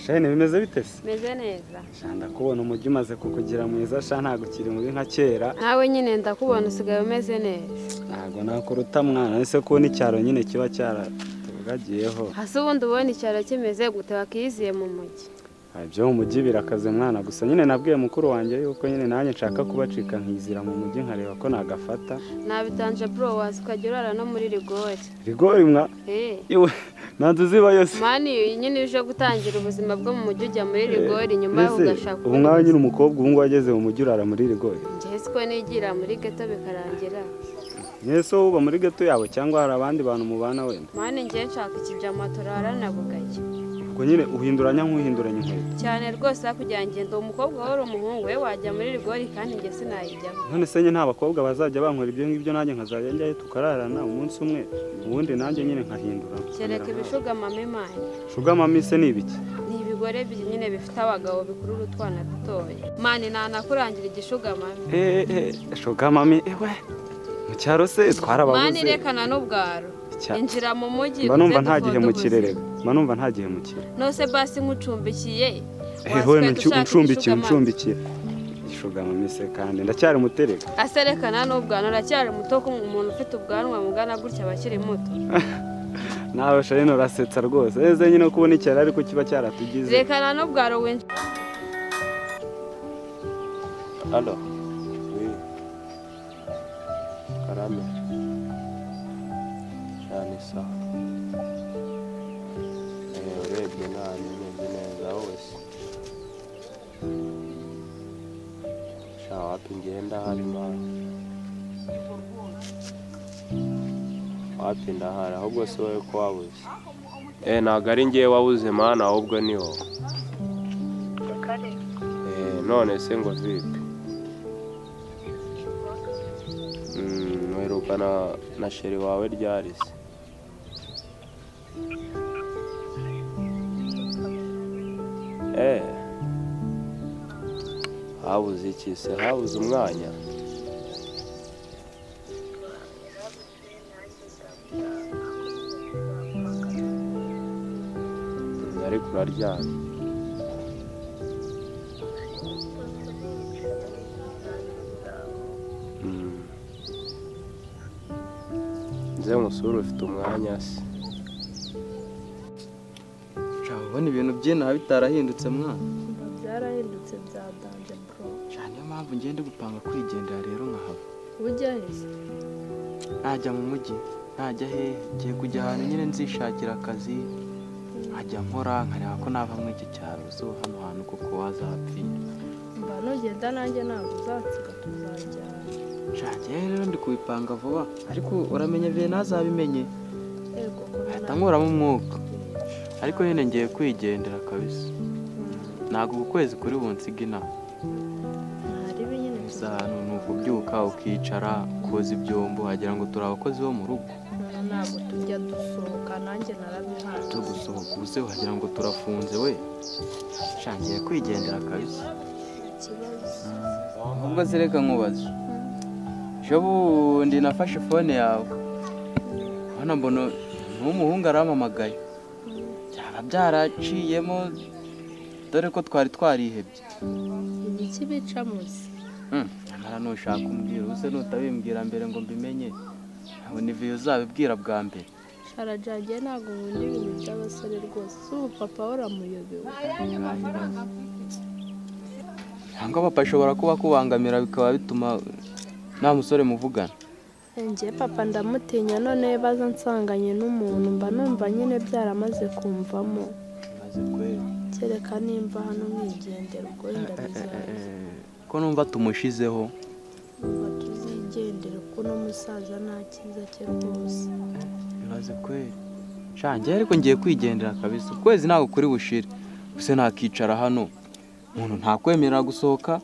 Shane bimeze bite se? Meze neza. Shanda kubona umujyi maze kukugira mwiza sha ntago kiri muri nka kera. Nawe nyine ndakubona usigaye umeze neza. Ntago nakuruta mwana ese kubona icyaro nyine kiba cyaratugagiyeho. Hasi ubundi ubona icyaro kimeze gute wakiziye mu mujyi. Ibyo mu mujyi birakaze mwana gusa nyine nabwiye mukuru wanjye yuko nyine nanjye nshaka kubacika nkizira mu mujyi nkareba ko nagafata. Nabitanje bro wazi ukagirara no muri rigori. Rigori mwa? Iwe nanze ziba yose. Mani nyine uje gutangira ubuzima bwo mu mujyi ujya muri rigori nyuma yo ugashaka. Ubu mwawe nyine umukobwa ubu ngo ageze mu mujyi urara muri rigori. Njye siko nigira muri ghetto bikarangira. Nese uba muri ghetto yawe cyangwa hari abandi bantu mubana wenda? Mani njye nshaka ikijama turarana bugake. Ubwo nyine uhinduranya nk'uhinduranya inkweto. Cyane rwose akujya ngendo umukobwa wari umuhungu we wajya muri rigori kandi njye sinayijyamo. None se nye nta bakobwa bazajya bankora ibyo ngibyo nanjye nkazajya njyayo tukararana umunsi umwe ubundi nanjye nyine nkahindura. Kereka ibishuga mami mani. Shuga mami se ni ibiki? Ni ibigore nyine bifite abagabo bikurura utwana dutoya. Mani nanakurangira igishuga mami. Shuga mami ewe. Mu cyaro se twarababuze. Mani rekana n'ubwaro. Injira mu mujyi. Banumva nta gihe mu kirere. Banumva nta gihe mu kirere. Nose basi nkucumbikiye. Hoye ncumbikiye. Shuga mami se kandi ndacyari mutereka. Aserekana n'ubwano ndacyari muto ko umuntu ufite ubwanwa mugana gutya bakiri muto. Nawe Shane urasetsa rwose. Eze nyine kubona icyara ariko kiba cyaratugize. Rekana n'ubwaro wenje. Allo. Oui. Karame. Shani sa. Urebye nani meze neza wese. Sha wapi ngenda hari mana. Wapi ndahari ahubwo se wowe ko wabuze. Ntago ari ngiye wabuze mana ahubwo ni wowe. None se ngo vipi? Nuherukana na sheri wawe ryari se? Habuze iki se? Habuze umwanya? Ariko uraryamye. Nze musuru ufite umwanya se? Ubona ibintu bye nawe bitarahindutse mwana. Byarahindutse byadanje bro. Cyane niyo mpamvu ngende gupanga kwigendera rero nkahava. Ujya hese? Najya mu mujyi, najya he, ngiye kujya ahantu nyine nzishakira akazi. Nkajya nkora nkareba ko nava mu iki cyaro zo hano hantu kuko wazapfira. Mba nugenda nanjye ntabwo uzansiga tuzajyana. Shanje rero ndi kubipanga vuba ariko uramenye bye nazabimenye. Yego Hata nkuramo umwuka. Ariko nyine ngiye kwigendera kabisa. Ntago ukwezi kuri bunsiga inama. Ntari binyine Isano nukubyuka ukicara koza ibyombo wagira ngo turi abakozi bo mu rugo. Ntabwo tujya dusohoka nanjye narabihaye. Tugusohoka ubuse wagira ngo turafunze we. Shangiye kwigendera kabisa. Ubwo zereka nkubaza. Jobundi nafashe phone yawe. Hano mbona n'umuhungu arampamagaye. Byaraciyemo dore ko twari twarihebye. Ibiki bica muzi? Amara nushaka umbwira use nutabimbwira mbere ngo mbimenye. Aho ni viyo uzabibwira bwa mbere. Sharajagiye ntago nkunda ibintu by'abasore rwose. Ubu papa waramuyobewe. Hanga papa ashobora kuba kubangamira bikaba bituma nta musore muvugana. Ngiye papa ndamutinya none baza nsanganye n'umuntu mba numva nyine byaramaze kumvamo. Maze kweli. Kereka nimba hano mwigendera ubwo ndabizaza. Ko numva tumushizeho. Numva tuzigendera ko no musaza nta cyiza cye rwose. Maze kweli. Shangiye ariko ngiye kwigendera kabisa. Ukwezi ntago kuri bushire. Use nakicara hano. Umuntu ntakwemerera gusohoka.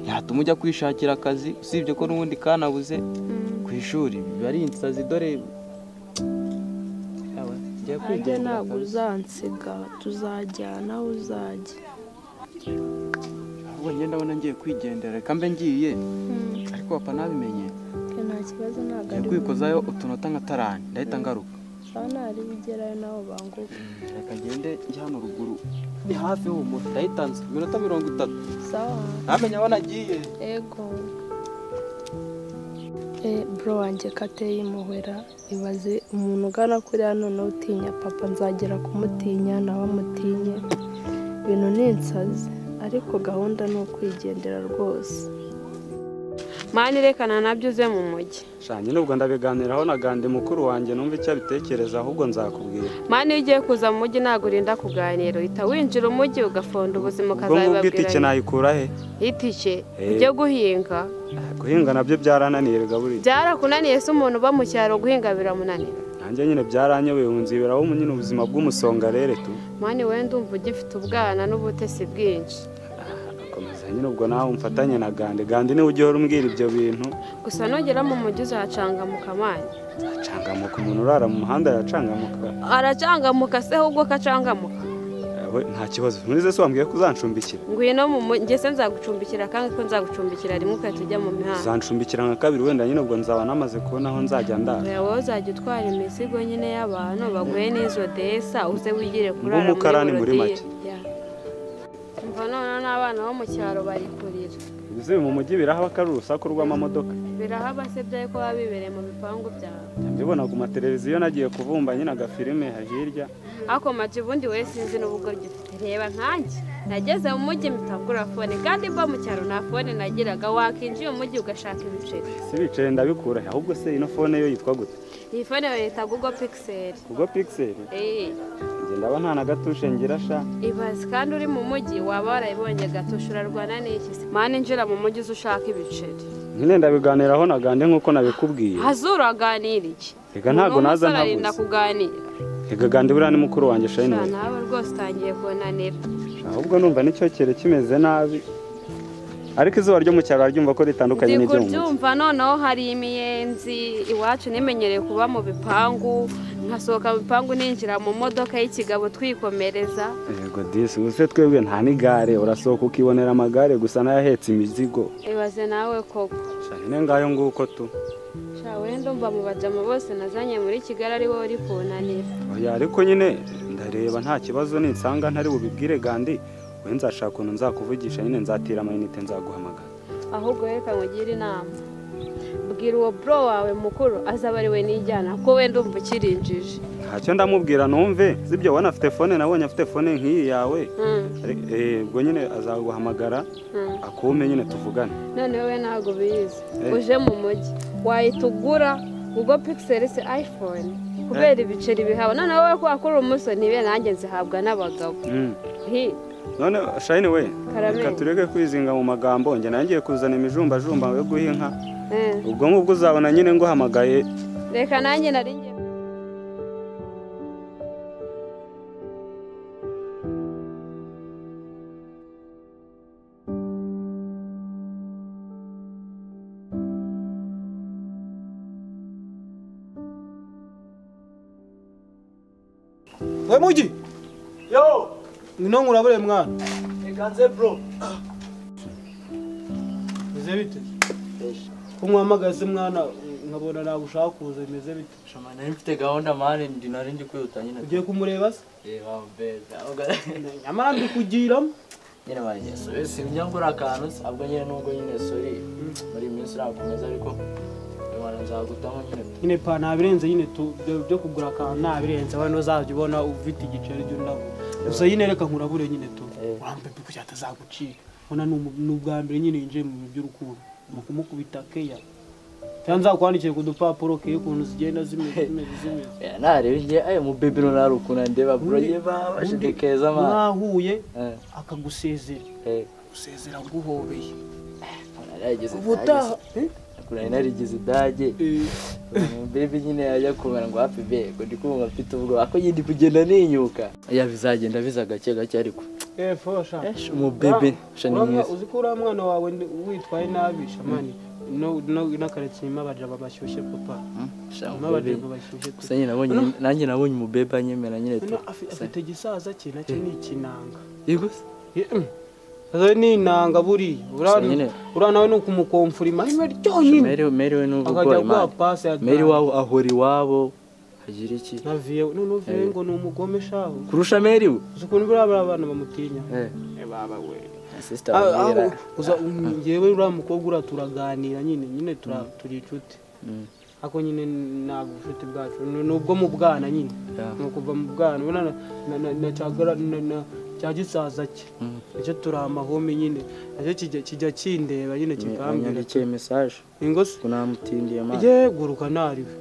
Yatuma ujya kwishakira akazi usibye ko n'ubundi kanabuze. Kwishuri bari insazi dore ngiye kwigendera ntabwo uzansiga tuzajyana aho uzajya. Ahubwo njye ndabona ngiye kwigendera reka mbe ngiye ariko papa nabimenye. Nta kibazo ntabwo ari kwikozayo utunota nka tarani ndahita ngaruka. sanari bigerayo nabo banguka. Reka ngende njya hano ruguru ni hafi ho mu ndahitanze iminota 30. Sawa. Ntamenya aho nagiye. Ego. Bro wanjye kateye imuhwera ibaze umuntu ugana kuri hano no utinya papa nzagera kumutinya nawe amutinye ibintu ninsaze ariko gahunda ni ukwigendera rwose. Mani rekana nabyo uze mu mujyi. Shanye nubwo ndabiganiraho na Gandi mukuru wanjye numva icyo abitekereza ahubwo nzakubwira. Mani iyo ugiye kuza mu mujyi ntabwo urinda kuganira uhita winjira umujyi ugafonda ubuzima ukazabibabwira. Ubwo itike nayikura he? Itike ujye guhinga. Guhinga nabyo byarananiye gaburi. Byarakunaniye se umuntu uba mu cyaro guhinga biramunanira. Nanjye nyine byaranyobeye unziberaho nyine ubuzima bw'umusonga rere tu. Mani we ndumva ugifite ubwana n'ubutesi bwinshi. Komeza nyine ubwo nawe umfatanye na Gandi niwe ujye umbwira ibyo bintu. Gusa nugera mu mujyi uzacangamuka mani. Acangamuka umuntu urara mu muhanda yacangamuka. Aracangamuka se ahubwo kacangamuka. Nta kibazo muri se wambwiye ko uzancumbikira. Ngwino mu nge se nzagucumbikira kandi ko nzagucumbikira rimwe ukahita ujya mu mihanda. Uzancumbikira nka kabiri wenda nyine ubwo nzaba namaze kubona aho nzajya ndara. Wowe uzajya utwara imizigo nyine y'abantu baguye n'izo desa uze wigire kurara umukarani muri make. Mva none n'abana bo mu cyaro bari kurira. Bize mu mujyi birahaba kari urusaku rw'amamodoka. Birahaba se byaye ko babibereye mu bipangu byawe. Mbibona ku mateleviziyo nagiye kuvumba nyine agafilime hirya. Ako maji ubundi we sinzi n'ubwo gifite reba nkanjye. Nageze mu mujyi mitagura fone kandi mba mu cyaro nta fone nagiraga wakinjiye mu mujyi ugashaka ibiceri. Si bicere ndabikura ahubwo se ino fone yo yitwa gute? Iyi fone bayita Google Pixel. Google Pixel? Ndaba nta na gatushe ngira sha. Ibaze kandi uri mu mujyi waba warayibonye gatushe urarwana n'iki se? Mani njira mu mujyi ushaka ibiceri. Nyine ndabiganiraho na Gandi nkuko nabikubwiye. Hazuraganira iki? Ega ntago naza ntabuze kuganira. Ega Gandi buriya ni mukuru wanjye Shine. Nawe rwose utangiye kunanira. Ahubwo numva nicyo kere kimeze nabi. Ariko izuba ryo mu cyaro aryumva ko ritandukanye n'ibyo mu mujyi. Ndumva noneho hari imiyenzi iwacu nimenyereye kuba mu bipangu nkasohoka mu bipangu ninjira mu modoka y'ikigabo twikomereza. Yego disi use twebwe nta nigare urasohoka ukibonera amagare gusa nayahetse imizigo. Ibaze nawe koko. Shine ngayo nguko tu. Sha wenda umva mu bajama bose nazanye muri Kigali ari wowe uri kunanira. Oya ariko nyine ndareba nta kibazo ninsanga ntari bubibwire Gandi. Nzashaka ukuntu nzakuvugisha nyine nzatira amayinite nzaguhamagara. Ahubwo reka nkugire inama. Bwira uwo bro wawe mukuru azaba ari we nijyana ko wenda umva ukirinjije. Ntacyo ndamubwira numve sibyo wana afite fone nabonye afite fone nk'iyi yawe. Ubwo nyine azaguhamagara akume nyine tuvugane. None wowe ntago bizi uje mu mujyi wayitugura Google Pixel se iPhone kubera ibiceri bihaba none wowe ko akora umusoni nibe nanjye nzihabwa n'abagabo. None Shine we reka tureke kwizinga mu magambo nge nangiye kuzana imijumba yo guhinka. Ubwo ngubwo uzabona nyine ngo hamagaye. Reka nanjye nari ngiye We muji. Yo. Ngino ngurabure mwana. Eganze bro. Meze bite? Kumwamagaze mwana nkabona nagushaka kuza meze bite? Shamana mfite gahunda mane ndinari ndi kwihuta nyine. Ugiye kumureba se? Beza. Nyamara ndikugiramo. Nyine banyese. Wese nyangura akantu abwo nyine nubwo nyine sori muri minsi rakomeza ariko Imana nzagutamo nyine pa nabirenze nyine byo kugura akantu nabirenze wano uzajya ubona ufite igiceri cyo ndabo. Gusa nyine reka nkurabure nyine tu. Urambe bikuja atazagucika. Ona n'ubwa mbere nyine inje mu by'urukundo. Mukumukubita keya. Tanza kwandikira ku dupapuro ke ukuntu zigenda zimeze. Narebe ngiye ayo mu baby no narukuna ndeba bro ye bashidekeza ma. Mwahuye akagusezera. Gusezera guhobeye. Narageze ubutaha. Kuri narigeze dage. Baby nyine yajya kumera ngo happy be ngo ndikumva mfite ubwo ako yindi kugenda ninyuka. Ya bizagenda biza gake gake ariko. Fosha. Mu baby shani mwese. Uzikura mwana wawe witwaye nabi shamani. No nakarecyima baje babashyushye papa. Shama baje babashyushye. Gusa nyine nabonye nanjye nabonye mu baby anyemera nyine tu. Afite gisaza cye nacyo ni ikinanga. Yego. Azo ni inanga buri. Urana nawe no kumukomfurima imwe ryonyine. Meri we n'ubwo Meri wawo ahori wabo. agira iki naviye none uvuye ngo ni umugome shaho kurusha Mary we ukuntu buriya abana bamutinya baba we sister wabwira ngewe uriya mukobwa turaganira nyine turi inshuti ako nyine ntabwo ubucuti bwacu nubwo mu bwana nyine ni ukuva mu bwana ubona na cya gisaza cye nicyo turi amahome nyine nacyo kijya kindeba nyine kikambwira yandikiye message ingo se kunamutindiye amazi ye guruka nariwe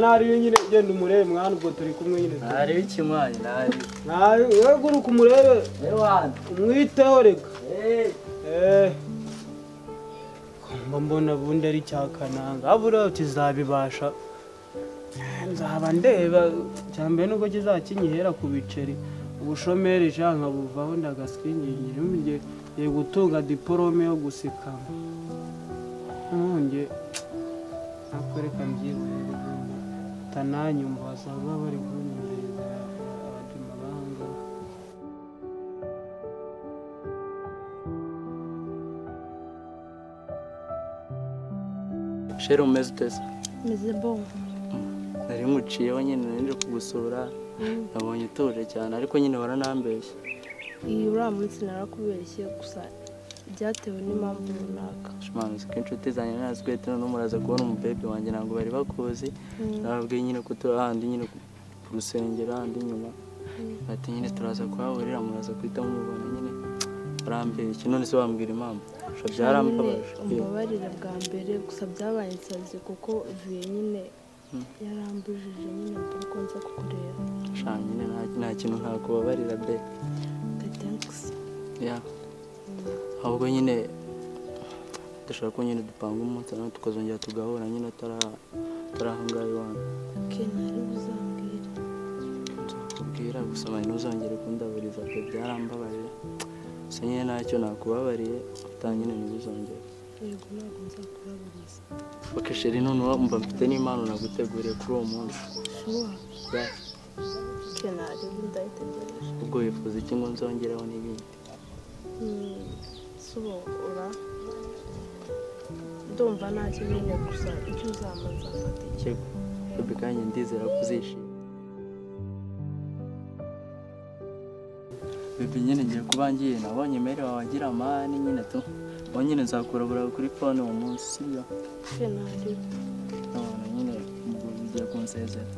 nariwe nyine genda umurebe mwana ubwo turi kumwe nyine nariwe ikimwanya nariwe guruka umurebe umwiteho reka mbona bundi ari cyakananga abura kizabibasha nzaba ndeba cyambere nuko kizakinyihera ku biceri ubushomeri janka buvaho ndagaswingingira ngiye gutunga diplome yo gusikama nonge akoreka mbyibonera tananyumva basaba bari kunyereza abadima banga Shero umeze utese meze bon nari muciyeho nyine nje kugusura nabonye utuje cyane ariko nyine waranambeshye iyi uriya munsi narakubeshye gusa byatewe n'impamvu runaka shimana ko inshuti zanjye nazwete none muraza kubona umubebe wanjye ntabwo bari bakuzi nababwiye nyine ko turi ahandi nyine ku rusengero ahandi nyuma ati nyine turaza kuhahurira muraza guhita mumubona nyine barambeshye none se wambwira impamvu byarambabaje umbabarire bwa mbere gusa byabaye insazi kuko uvuye nyine yarambujije nyine mbona ko nza kukureba shana nyine nta kintu ntakubabarira be thanks ahubwo nyine dushaka ko nyine dupanga umunsi nawe tukazongera tugahura nyine atarahangaye iwanyu ntari buzambwire nzakubwira gusa mani ntuzongere kundaburiza pe byarambabaje gusa nyine ntacyo nakubabariye utaha nyine ntibuzongere yego ntabwo nzakubaburiza oke sheri none mba mfite n'impano naguteguriye kuri uwo munsi shuwa ntari ndayitegereje ubwo wifuza iki ngo nzongereho n'ibindi subora ndumva nta kinini gusa icyo uzampa nzafata ikego bebe kandi ndizera ko uzishima bebe nyine ngiye kuba ngiye nabonye Mary wawe agira amani nyine tu ubu nyine nzakurabura kuri phone uwo munsi sibyo ntari none nyine ugiye kunsezera